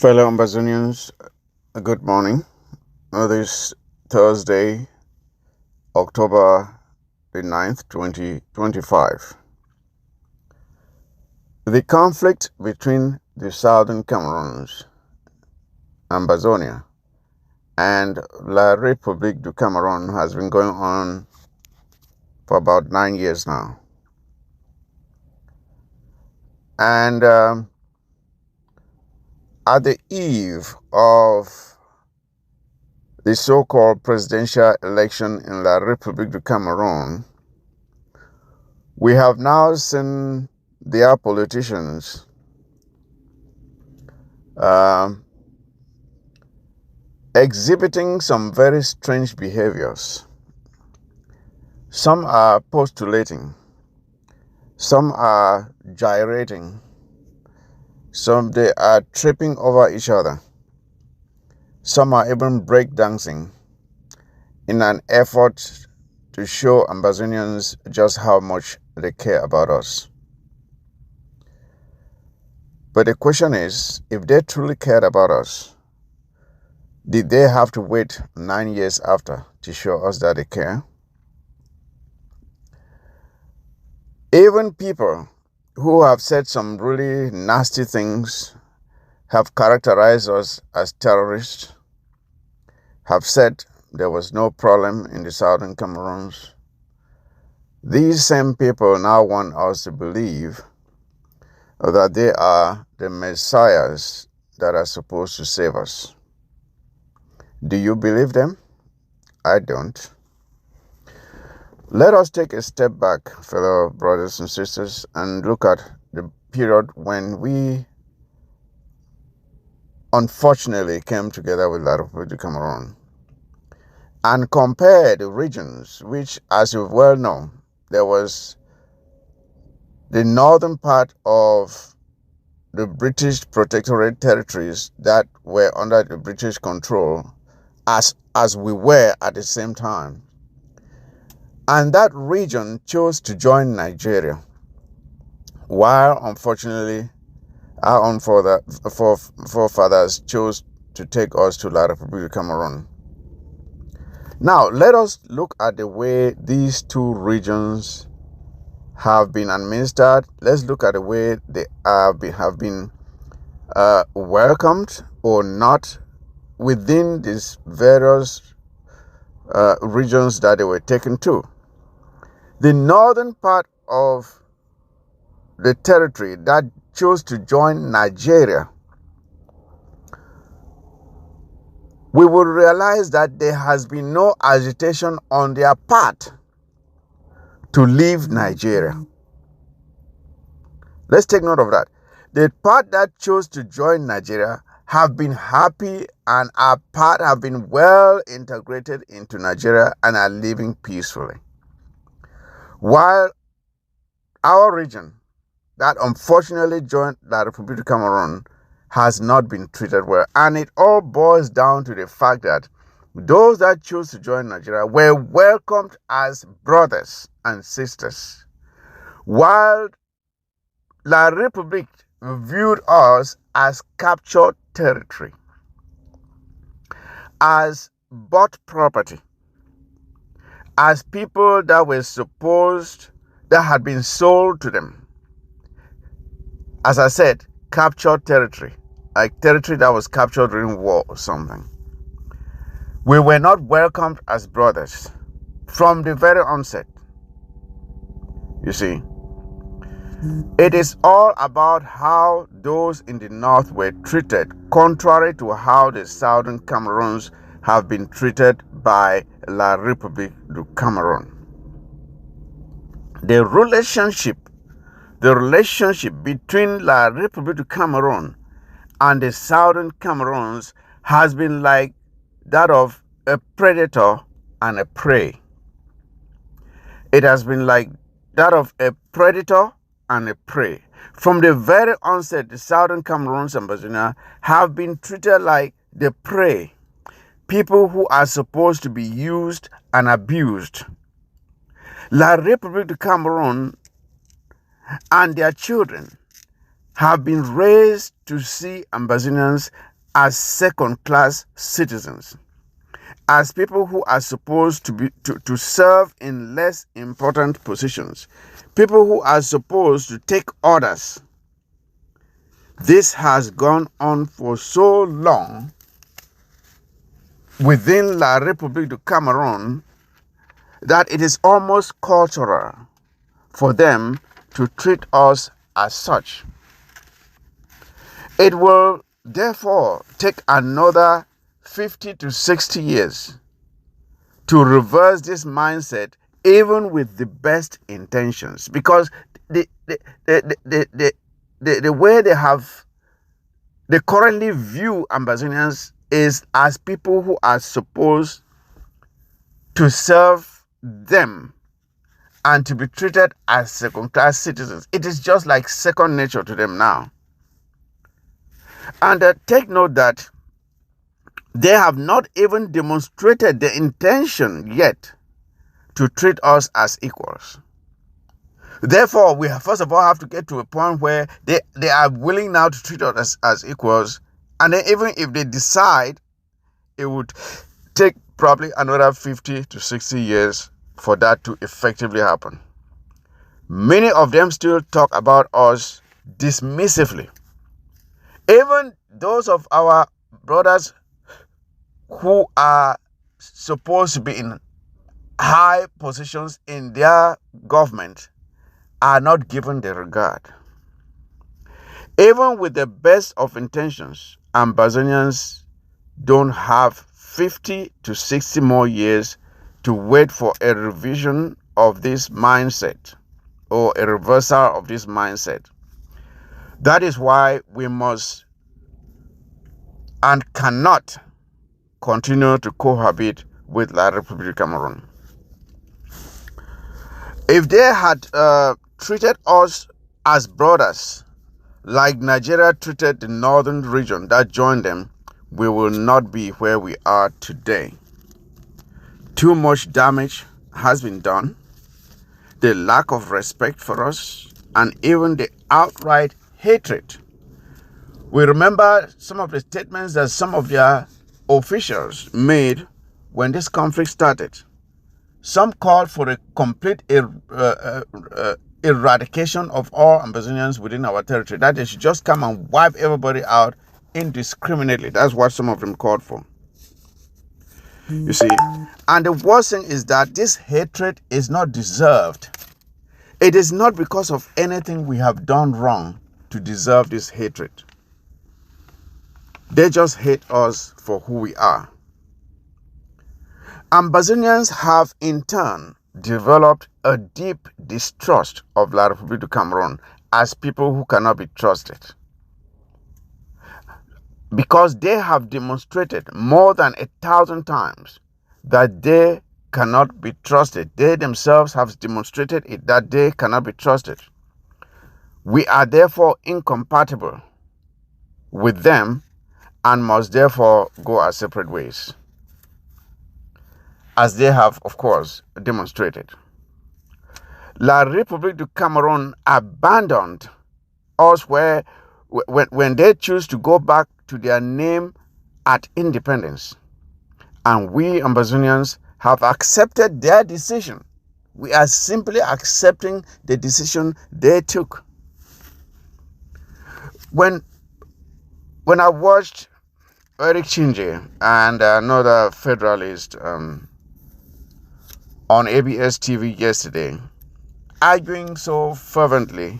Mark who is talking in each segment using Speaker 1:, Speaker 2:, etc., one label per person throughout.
Speaker 1: Fellow Ambazonians, good morning. This Thursday, October the 9th, 2025. The conflict between the southern Cameroons, Ambazonia, and La République du Cameroon has been going on for about 9 years now. And at the eve of the so-called presidential election in La République du Cameroon, we have now seen their politicians exhibiting some very strange behaviors. Some are postulating, some are gyrating, some they are tripping over each other, some are even breakdancing in an effort to show Ambazonians just how much they care about us. But the question is, if they truly cared about us, did they have to wait 9 years after to show us that they care? Even people who have said some really nasty things, have characterized us as terrorists, have said there was no problem in the southern Cameroons. These same people now want us to believe that they are the messiahs that are supposed to save us. Do you believe them? I don't. Let us take a step back, fellow brothers and sisters, and look at the period when we unfortunately came together with La République du Cameroon and compare the regions, which, as you well know, there was the northern part of the British protectorate territories that were under the British control, as we were at the same time. And that region chose to join Nigeria, while unfortunately our own forefathers chose to take us to La République du Cameroon. Now, let us look at the way these two regions have been administered. Let's look at the way they have been welcomed or not within these various regions that they were taken to. The northern part of the territory that chose to join Nigeria, we will realize that there has been no agitation on their part to leave Nigeria. Let's take note of that. The part that chose to join Nigeria have been happy and have been well integrated into Nigeria and are living peacefully. While our region that unfortunately joined La République du Cameroon has not been treated well. And it all boils down to the fact that those that chose to join Nigeria were welcomed as brothers and sisters, while La République viewed us as captured territory, as bought property, as people that had been sold to them. As I said, captured territory, like territory that was captured during war or something. We were not welcomed as brothers from the very onset. You see, it is all about how those in the north were treated, contrary to how the southern Cameroons have been treated by La République du Cameroon. The relationship between La République du Cameroon and the southern Cameroons has been like that of a predator and a prey. It has been like that of a predator and a prey. From the very onset, the southern Cameroons and Ambazonia have been treated like the prey, people who are supposed to be used and abused. La République du Cameroon and their children have been raised to see Ambazonians as second-class citizens, as people who are supposed to serve in less important positions, people who are supposed to take orders. This has gone on for so long within La République du Cameroon that it is almost cultural for them to treat us as such. It will therefore take another 50 to 60 years to reverse this mindset, even with the best intentions, because the way they currently view Ambazonians is as people who are supposed to serve them and to be treated as second-class citizens. It is just like second nature to them now. And take note that they have not even demonstrated the intention yet to treat us as equals. Therefore, we first of all have to get to a point where they are willing now to treat us as equals. And then even if they decide, it would take probably another 50 to 60 years for that to effectively happen. Many of them still talk about us dismissively. Even those of our brothers who are supposed to be in high positions in their government are not given the regard. Even with the best of intentions, Ambazonians don't have 50 to 60 more years to wait for a revision of this mindset or a reversal of this mindset. That is why we must and cannot continue to cohabit with La République du Cameroon. If they had treated us as brothers, like Nigeria treated the northern region that joined them, we will not be where we are today. Too much damage has been done. The lack of respect for us and even the outright hatred. We remember some of the statements that some of their officials made when this conflict started. Some called for a complete eradication of all Ambazonians within our territory, that they should just come and wipe everybody out indiscriminately. That's what some of them called for. You see, and the worst thing is that this hatred is not deserved. It is not because of anything we have done wrong to deserve this hatred. They just hate us for who we are. Ambazonians have in turn developed a deep distrust of La République du Cameroon as people who cannot be trusted, because they have demonstrated more than 1,000 times that they cannot be trusted. They themselves have demonstrated it, that they cannot be trusted. We are therefore incompatible with them and must therefore go our separate ways, as they have, of course, demonstrated. La République du Cameroon abandoned us when they choose to go back to their name at independence. And we Ambazonians have accepted their decision. We are simply accepting the decision they took. When I watched Eric Chinje and another federalist on ABS TV yesterday, arguing so fervently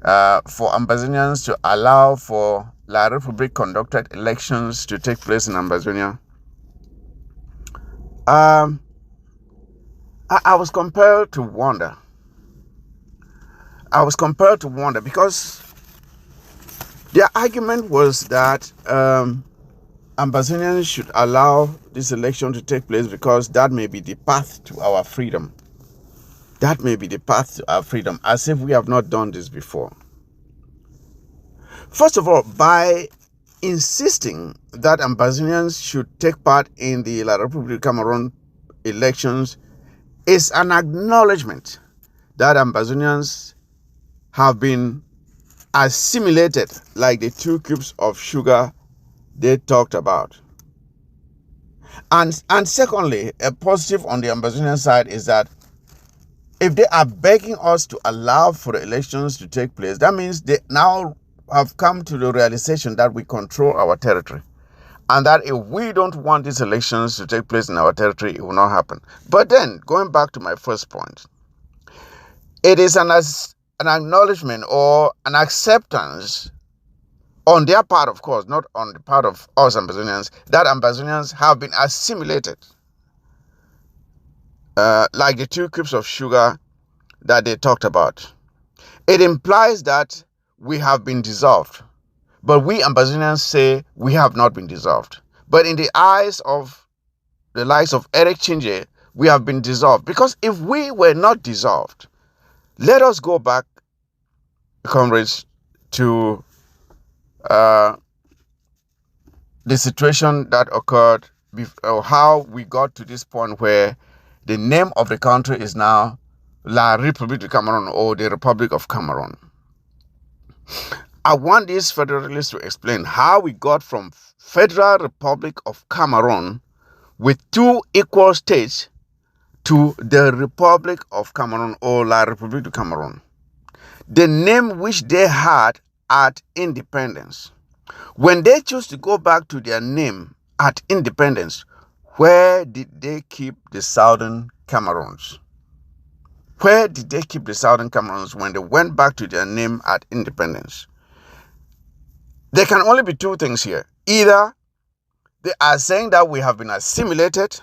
Speaker 1: for Ambazonians to allow for La République conducted elections to take place in Ambazonia, I was compelled to wonder. Because their argument was that Ambazonians should allow this election to take place because that may be the path to our freedom. That may be the path to our freedom, as if we have not done this before. First of all, by insisting that Ambazonians should take part in the La République du Cameroon elections is an acknowledgement that Ambazonians have been assimilated like the 2 cubes of sugar they talked about. And secondly, a positive on the Ambazonian side is that if they are begging us to allow for the elections to take place, that means they now have come to the realization that we control our territory. And that if we don't want these elections to take place in our territory, it will not happen. But then, going back to my first point, it is an acknowledgement or an acceptance on their part, of course, not on the part of us Ambazonians, that Ambazonians have been assimilated. Like the 2 cubes of sugar that they talked about. It implies that we have been dissolved. But we Ambazonians say we have not been dissolved. But in the eyes of the likes of Eric Chinje, we have been dissolved. Because if we were not dissolved, let us go back, comrades, to the situation that occurred, or how we got to this point where the name of the country is now La République du Cameroun, or the Republic of Cameroon. I want these federalists to explain how we got from Federal Republic of Cameroon with 2 equal states to the Republic of Cameroon, or La République du Cameroun. The name which they had at independence. When they chose to go back to their name at independence, where did they keep the Southern Cameroons? Where did they keep the Southern Cameroons when they went back to their name at independence? There can only be 2 things here. Either they are saying that we have been assimilated,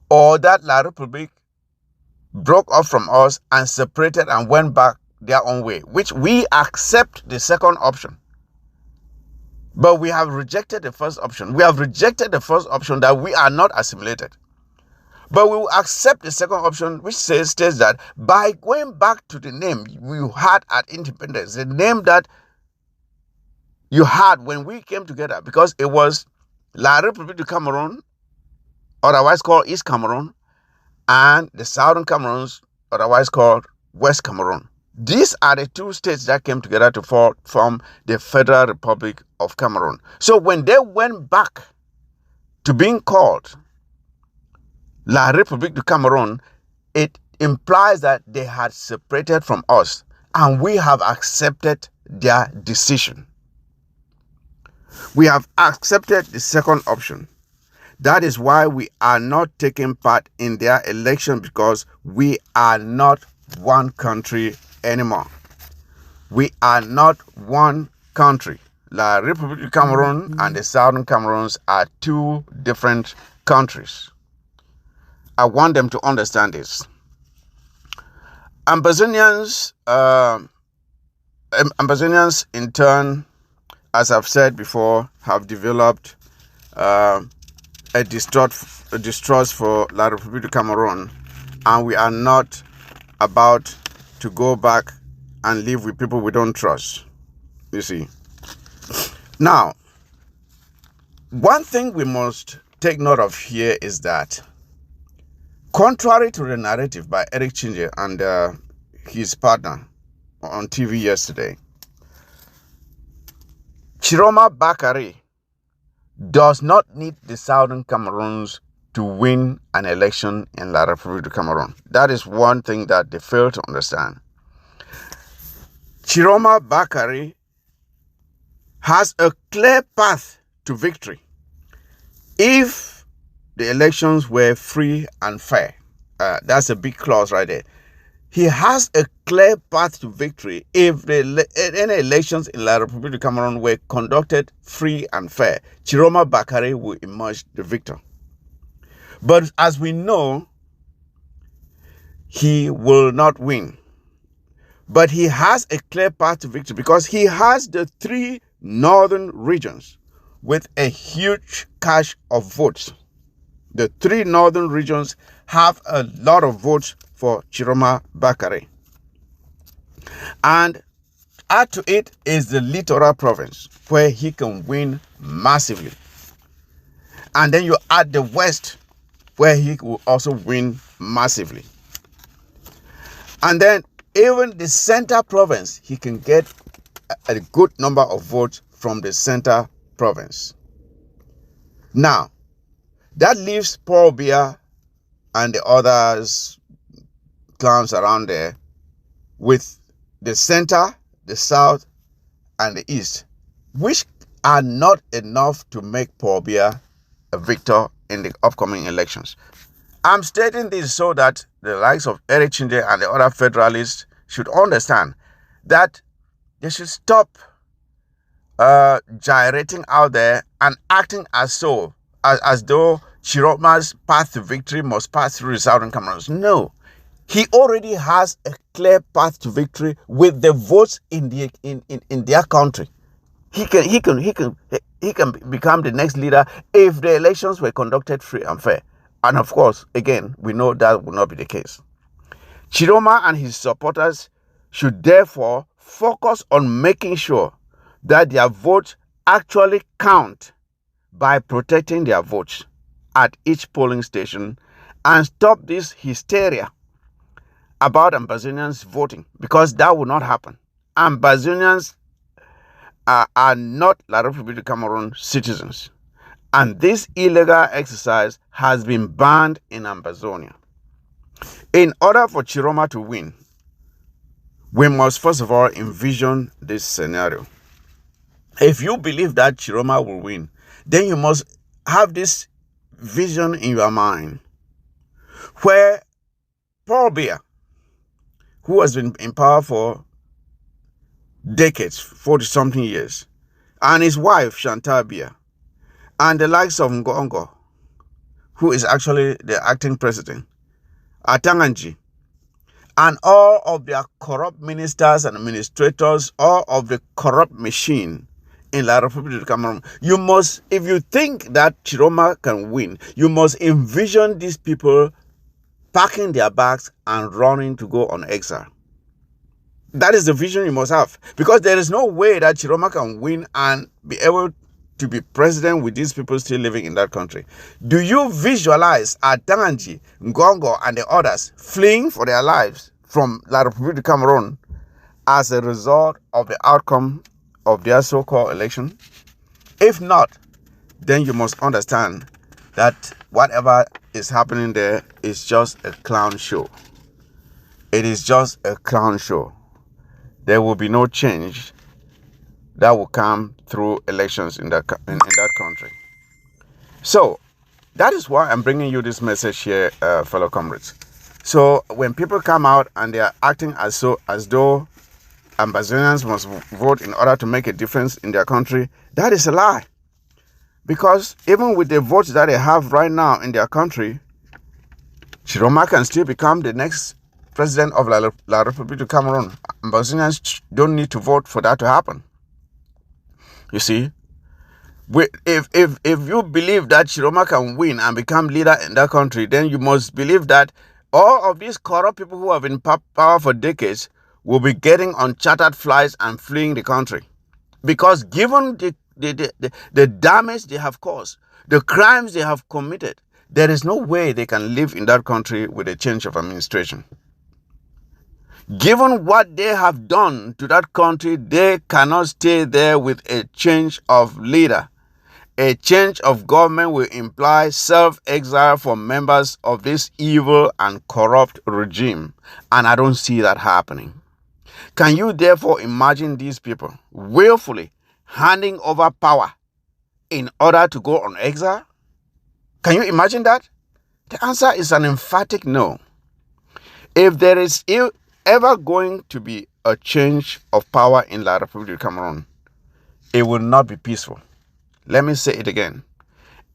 Speaker 1: or that La République broke off from us and separated and went back their own way, which we accept the second option. But we have rejected the first option. We have rejected the first option that we are not assimilated. But we will accept the second option, which states that by going back to the name you had at independence, the name that you had when we came together, because it was La République du Cameroun, otherwise called East Cameroon, and the Southern Cameroons, otherwise called West Cameroon. These are the 2 states that came together to form the Federal Republic of Cameroon. So when they went back to being called La République du Cameroun, it implies that they had separated from us, and we have accepted their decision. We have accepted the second option. That is why we are not taking part in their election, because we are not one country anymore. We are not one country. La République du Cameroun and the Southern Cameroons are 2 different countries. I want them to understand this. Ambazonians in turn, as I've said before, have developed a distrust for La République du Cameroun, and we are not about to go back and live with people we don't trust. You see. Now, one thing we must take note of here is that, contrary to the narrative by Eric Chinje and his partner on TV yesterday, Chiroma Bakari does not need the Southern Cameroons to win an election in La République du Cameroun. That is one thing that they fail to understand. Chiroma Bakari has a clear path to victory if the elections were free and fair. That's a big clause right there. He has a clear path to victory if any elections in La République du Cameroun were conducted free and fair. Chiroma Bakari will emerge the victor. But as we know, he will not win. But he has a clear path to victory because he has the 3 northern regions with a huge cache of votes. The 3 northern regions have a lot of votes for Chiroma Bakari. And add to it is the Littoral province, where he can win massively. And then you add the West, where he will also win massively. And then even the Center province, he can get a good number of votes from the Center province. Now, that leaves Paul Biya and the others clans around there with the center, the south, and the east, which are not enough to make Paul Biya a victor in the upcoming elections. I'm stating this so that the likes of Eric Chinde and the other federalists should understand that they should stop gyrating out there and acting as though Chiroma's path to victory must pass through the southern Cameroon. No, he already has a clear path to victory with the votes in their country. He can become the next leader if the elections were conducted free and fair. And of course, again, we know that will not be the case. Chiroma and his supporters should therefore focus on making sure that their votes actually count by protecting their votes at each polling station and stop this hysteria about Ambazonians voting, because that will not happen. Ambazonians are not La République du Cameroon citizens, and this illegal exercise has been banned in Ambazonia. In order for Chiroma to win, we must first of all envision this scenario. If you believe that Chiroma will win, then you must have this vision in your mind where Paul Biya, who has been in power for decades, 40-something years, and his wife, Chantal Biya, and the likes of Ngongo, who is actually the acting president, Atanganji, and all of their corrupt ministers and administrators, all of the corrupt machine in La République du Cameroon. You must, if you think that Chiroma can win, you must envision these people packing their bags and running to go on exile. That is the vision you must have, because there is no way that Chiroma can win and be able to be president with these people still living in that country. Do you visualize Atanganji, Ngongo, and the others fleeing for their lives from La République du Cameroon as a result of the outcome of their so-called election? If not, then you must understand that whatever is happening there is just a clown show. It is just a clown show. There will be no change that will come through elections in that country. So that is why I'm bringing you this message here, fellow comrades. So when people come out and they are acting as though Ambazonians must vote in order to make a difference in their country, that is a lie. Because even with the votes that they have right now in their country, Chiroma can still become the next president of La République du Cameroon. Ambazonians don't need to vote for that to happen. You see, if you believe that Chiroma can win and become leader in that country, then you must believe that all of these corrupt people who have been in power for decades will be getting on chartered flights and fleeing the country. Because given the damage they have caused, the crimes they have committed, there is no way they can live in that country with a change of administration. Given what they have done to that country, they cannot stay there with a change of leader. A change of government will imply self-exile for members of this evil and corrupt regime. And I don't see that happening. Can you therefore imagine these people willfully handing over power in order to go on exile? Can you imagine that? The answer is an emphatic no. If there is ever going to be a change of power in La République du Cameroon, it will not be peaceful. Let me say it again.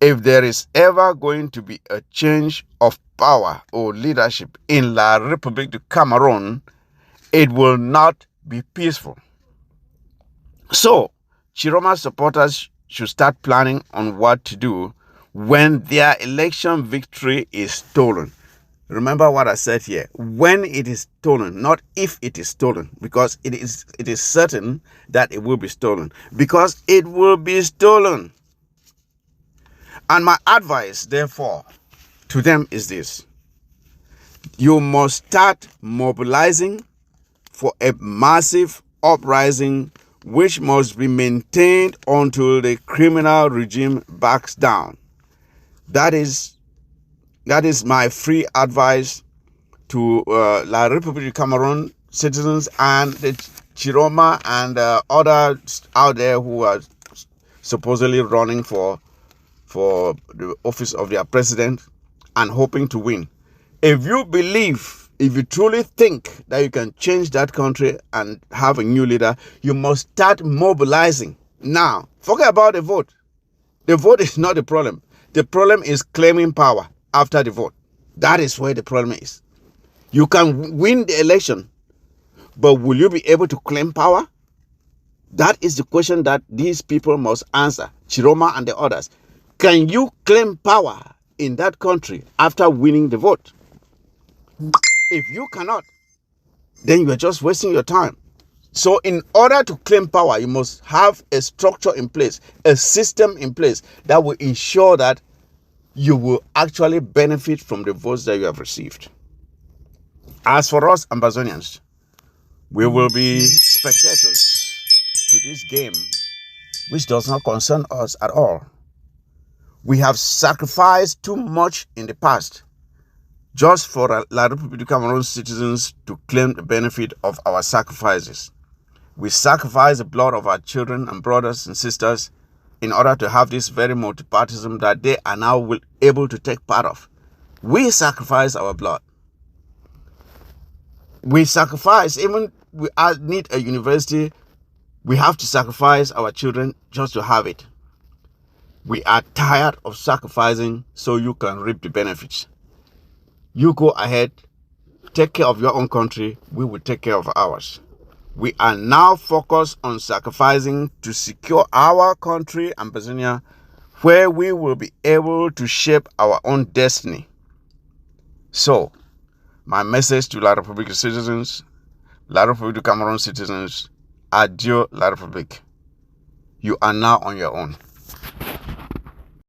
Speaker 1: If there is ever going to be a change of power or leadership in La République du Cameroon, it will not be peaceful. So, Chiroma supporters should start planning on what to do when their election victory is stolen. Remember what I said here. When it is stolen, not if it is stolen, because it is certain that it will be stolen, because it will be stolen. And my advice, therefore, to them is this. You must start mobilizing for a massive uprising which must be maintained until the criminal regime backs down. That is my free advice to La République du Cameroon citizens and the Chiroma and others out there who are supposedly running for the office of their president and hoping to win. If you truly think that you can change that country and have a new leader, you must start mobilizing now. Forget about the vote. The vote is not the problem. The problem is claiming power after the vote. That is where the problem is. You can win the election, but will you be able to claim power? That is the question that these people must answer, Chiroma and the others. Can you claim power in that country after winning the vote? If you cannot, then you are just wasting your time. So in order to claim power, you must have a structure in place, a system in place that will ensure that you will actually benefit from the votes that you have received. As for us Ambazonians, we will be spectators to this game, which does not concern us at all. We have sacrificed too much in the past just for La République du Cameroon citizens to claim the benefit of our sacrifices. We sacrifice the blood of our children and brothers and sisters in order to have this very multipartism that they are now able to take part of. We sacrifice our blood. We sacrifice, even we need a university, we have to sacrifice our children just to have it. We are tired of sacrificing so you can reap the benefits. You go ahead, take care of your own country, we will take care of ours. We are now focused on sacrificing to secure our country, Ambazonia, where we will be able to shape our own destiny. So, my message to La République citizens, La République du Cameroon citizens, adieu La République. You are now on your own.